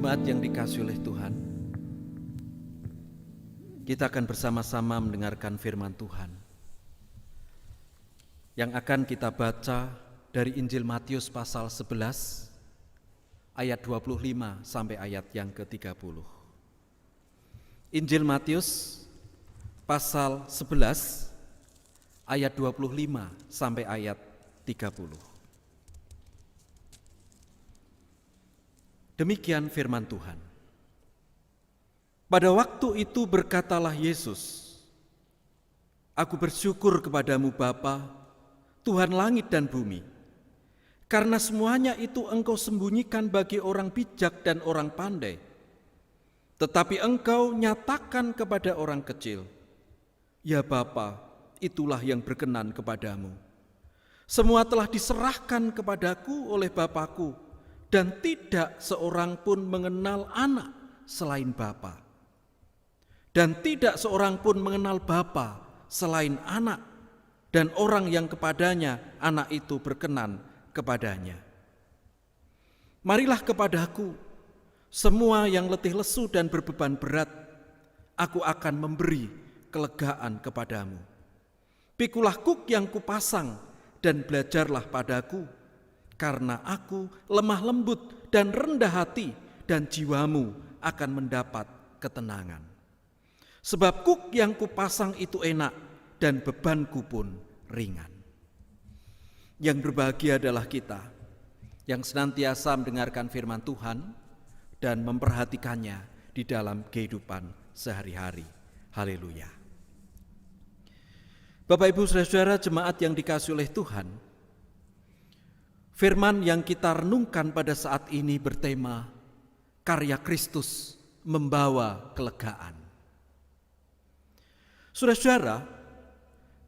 Jemaat yang dikasihi oleh Tuhan, kita akan bersama-sama mendengarkan firman Tuhan yang akan kita baca dari Injil Matius pasal 11 ayat 25 sampai ayat yang ke-30. Injil Matius pasal 11 ayat 25 sampai ayat 30. Demikian firman Tuhan. Pada waktu itu berkatalah Yesus, "Aku bersyukur kepadamu Bapa, Tuhan langit dan bumi, karena semuanya itu Engkau sembunyikan bagi orang bijak dan orang pandai, tetapi Engkau nyatakan kepada orang kecil. Ya Bapa, itulah yang berkenan kepadamu. Semua telah diserahkan kepadaku oleh Bapa-Ku, dan tidak seorang pun mengenal anak selain Bapa, dan tidak seorang pun mengenal Bapa selain anak, dan orang yang kepadanya anak itu berkenan kepadanya. Marilah kepadaku, semua yang letih lesu dan berbeban berat, aku akan memberi kelegaan kepadamu. Pikulah kuk yang kupasang dan belajarlah padaku, karena aku lemah lembut dan rendah hati, dan jiwamu akan mendapat ketenangan. Sebab kuk yang kupasang itu enak, dan bebanku pun ringan." Yang berbahagia adalah kita yang senantiasa mendengarkan firman Tuhan dan memperhatikannya di dalam kehidupan sehari-hari. Haleluya. Bapak, Ibu, Saudara-saudara jemaat yang dikasihi oleh Tuhan, firman yang kita renungkan pada saat ini bertema karya Kristus membawa kelegaan. Saudara-saudara,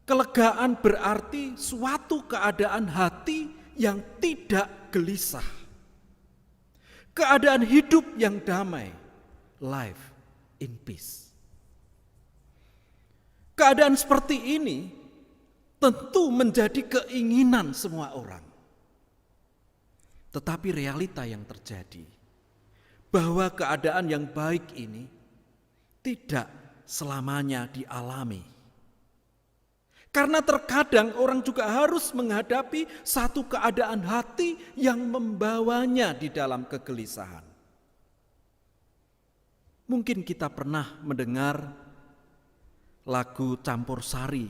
kelegaan berarti suatu keadaan hati yang tidak gelisah, keadaan hidup yang damai, life in peace. Keadaan seperti ini tentu menjadi keinginan semua orang. Tetapi realita yang terjadi bahwa keadaan yang baik ini tidak selamanya dialami. Karena terkadang orang juga harus menghadapi satu keadaan hati yang membawanya di dalam kegelisahan. Mungkin kita pernah mendengar lagu Campur Sari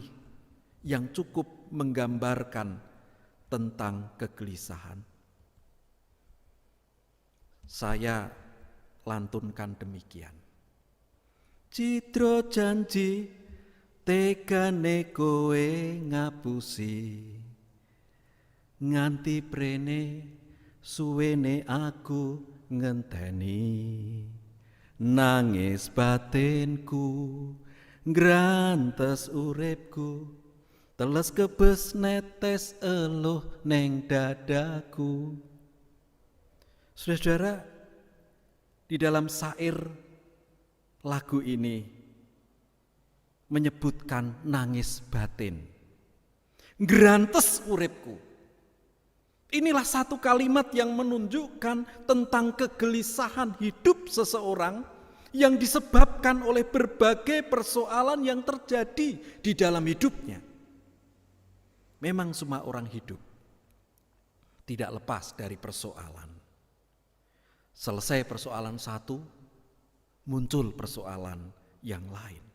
yang cukup menggambarkan tentang kegelisahan. Saya lantunkan demikian. Cidro janji tekane kowe ngapusi, nganti prene suwene aku ngenteni, nangis batinku ngrantes uripku, teles kebes netes eluh neng dadaku. Saudara-saudara, di dalam syair lagu ini menyebutkan nangis batin, ngrantes uripku. Inilah satu kalimat yang menunjukkan tentang kegelisahan hidup seseorang yang disebabkan oleh berbagai persoalan yang terjadi di dalam hidupnya. Memang semua orang hidup tidak lepas dari persoalan. Selesai persoalan satu, muncul persoalan yang lain.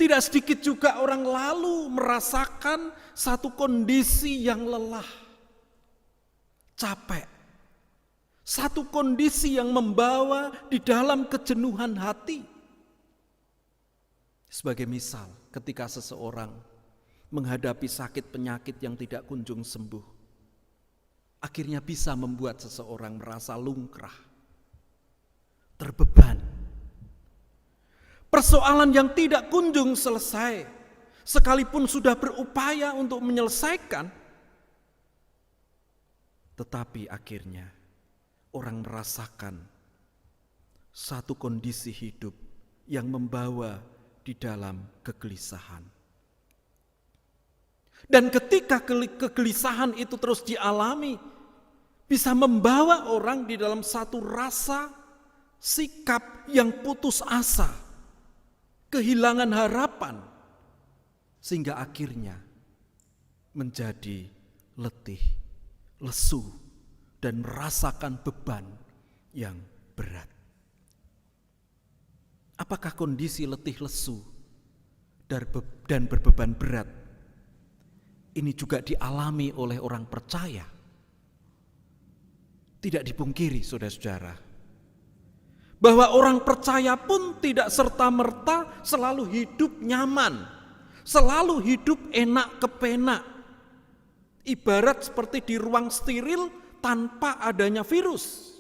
Tidak sedikit juga orang lalu merasakan satu kondisi yang lelah, capek. Satu kondisi yang membawa di dalam kejenuhan hati. Sebagai misal, ketika seseorang menghadapi sakit penyakit yang tidak kunjung sembuh, akhirnya bisa membuat seseorang merasa lungkrah, terbeban. Persoalan yang tidak kunjung selesai, sekalipun sudah berupaya untuk menyelesaikan, tetapi akhirnya orang merasakan satu kondisi hidup yang membawa di dalam kegelisahan. Dan ketika kegelisahan itu terus dialami, bisa membawa orang di dalam satu rasa sikap yang putus asa, kehilangan harapan, sehingga akhirnya menjadi letih, lesu, dan merasakan beban yang berat. Apakah kondisi letih, lesu, dan berbeban berat ini juga dialami oleh orang percaya? Tidak dipungkiri, saudara-saudara, bahwa orang percaya pun tidak serta-merta selalu hidup nyaman, selalu hidup enak kepenak. Ibarat seperti di ruang steril tanpa adanya virus.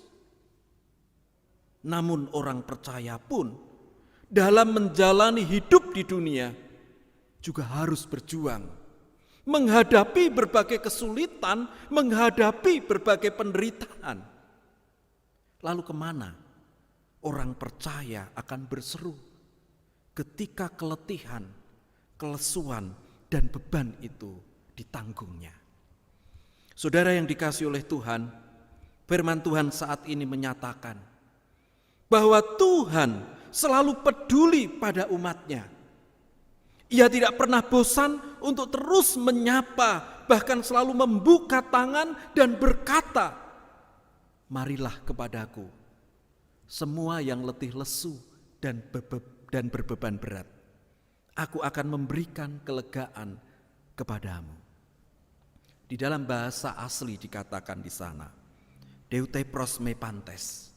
Namun orang percaya pun dalam menjalani hidup di dunia juga harus berjuang, menghadapi berbagai kesulitan, menghadapi berbagai penderitaan. Lalu kemana orang percaya akan berseru ketika keletihan, kelesuan, dan beban itu ditanggungnya? Saudara yang dikasihi oleh Tuhan, firman Tuhan saat ini menyatakan bahwa Tuhan selalu peduli pada umatnya. Ia tidak pernah bosan untuk terus menyapa, bahkan selalu membuka tangan dan berkata, "Marilah kepadaku, semua yang letih lesu dan berbeban berat. Aku akan memberikan kelegaan kepadamu." Di dalam bahasa asli dikatakan di sana, "Deute pros me pantes,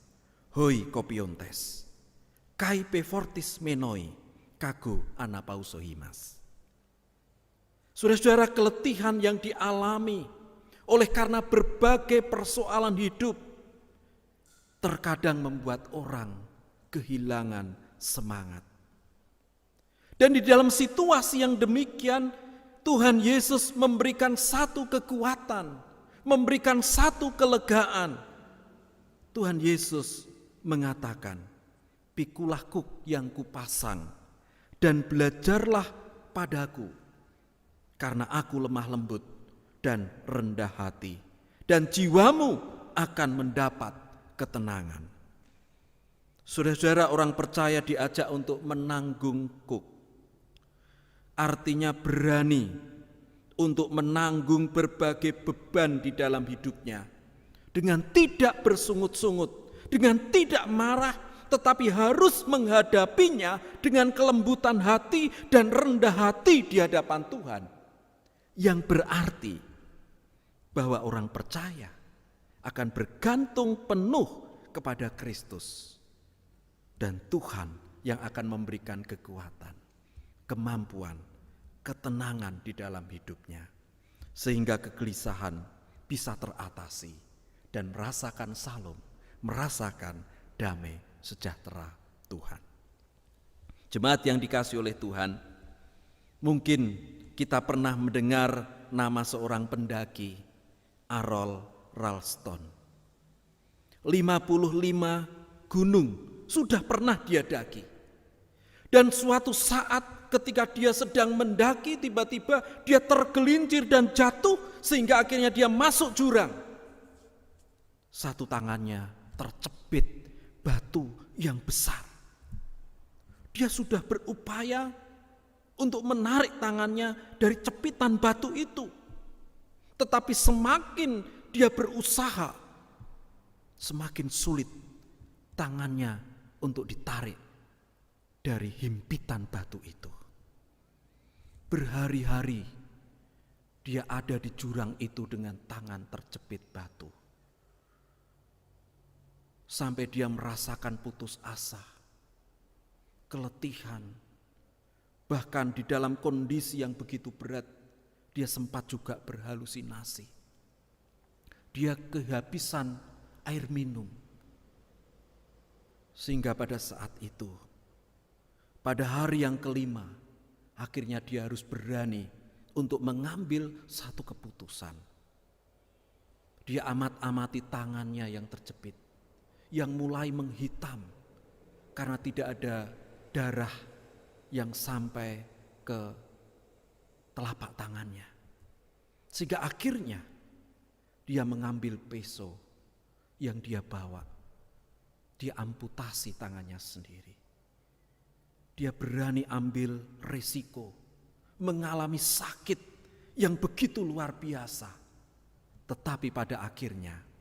hoi kopiontes, kai pe fortis menoi, kago anapausohimas." Saudara-saudara, keletihan yang dialami oleh karena berbagai persoalan hidup terkadang membuat orang kehilangan semangat. Dan di dalam situasi yang demikian, Tuhan Yesus memberikan satu kekuatan, memberikan satu kelegaan. Tuhan Yesus mengatakan, "Pikulah kuk yang kupasang dan belajarlah padaku, karena aku lemah lembut dan rendah hati, dan jiwamu akan mendapat ketenangan." Saudara-saudara, orang percaya diajak untuk menanggung kuk. Artinya berani untuk menanggung berbagai beban di dalam hidupnya dengan tidak bersungut-sungut, dengan tidak marah, tetapi harus menghadapinya dengan kelembutan hati dan rendah hati di hadapan Tuhan. Yang berarti bahwa orang percaya akan bergantung penuh kepada Kristus, dan Tuhan yang akan memberikan kekuatan, kemampuan, ketenangan di dalam hidupnya, sehingga kegelisahan bisa teratasi dan merasakan salom, merasakan damai sejahtera Tuhan. Jemaat yang dikasihi oleh Tuhan, mungkin kita pernah mendengar nama seorang pendaki, Arol Ralston. 55 gunung sudah pernah dia daki. Dan suatu saat ketika dia sedang mendaki, tiba-tiba dia tergelincir dan jatuh sehingga akhirnya dia masuk jurang. Satu tangannya tercebit batu yang besar. Dia sudah berupaya untuk menarik tangannya dari cepitan batu itu. Tetapi semakin dia berusaha, semakin sulit tangannya untuk ditarik dari himpitan batu itu. Berhari-hari dia ada di jurang itu dengan tangan terjepit batu. Sampai dia merasakan putus asa, keletihan. Bahkan di dalam kondisi yang begitu berat, dia sempat juga berhalusinasi. Dia kehabisan air minum. Sehingga pada saat itu, pada hari yang kelima, akhirnya dia harus berani untuk mengambil satu keputusan. Dia amat-amati tangannya yang terjepit, yang mulai menghitam karena tidak ada darah yang sampai ke telapak tangannya. Sehingga akhirnya dia mengambil peso yang dia bawa. Dia amputasi tangannya sendiri. Dia berani ambil resiko, mengalami sakit yang begitu luar biasa. Tetapi pada akhirnya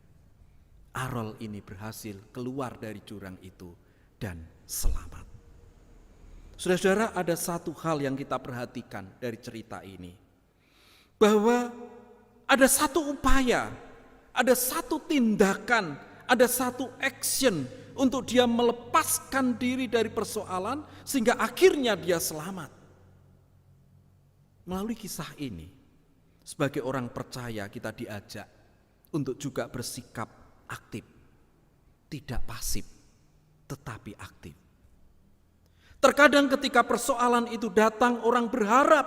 Arol ini berhasil keluar dari jurang itu dan selamat. Saudara-saudara, ada satu hal yang kita perhatikan dari cerita ini. Bahwa ada satu upaya, ada satu tindakan, ada satu action untuk dia melepaskan diri dari persoalan sehingga akhirnya dia selamat. Melalui kisah ini, sebagai orang percaya kita diajak untuk juga bersikap aktif, tidak pasif, tetapi aktif. Terkadang ketika persoalan itu datang, orang berharap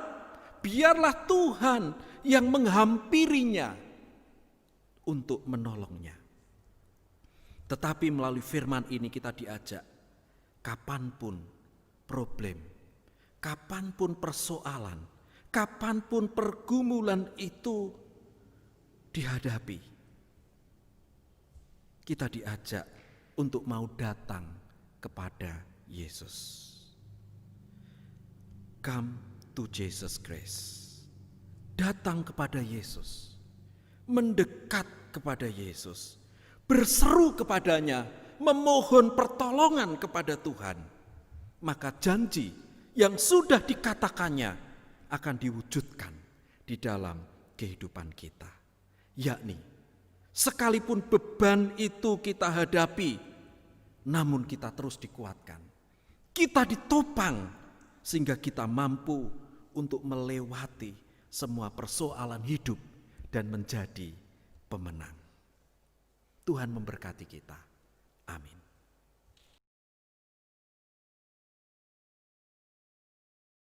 biarlah Tuhan yang menghampirinya untuk menolongnya. Tetapi melalui firman ini kita diajak, kapanpun problem, kapanpun persoalan, kapanpun pergumulan itu dihadapi, kita diajak untuk mau datang kepada Yesus. Come to Jesus Christ. Datang kepada Yesus. Mendekat kepada Yesus. Berseru kepadanya, memohon pertolongan kepada Tuhan. Maka janji yang sudah dikatakannya akan diwujudkan di dalam kehidupan kita. Yakni, sekalipun beban itu kita hadapi, namun kita terus dikuatkan. Kita ditopang sehingga kita mampu untuk melewati semua persoalan hidup dan menjadi pemenang. Tuhan memberkati kita. Amin.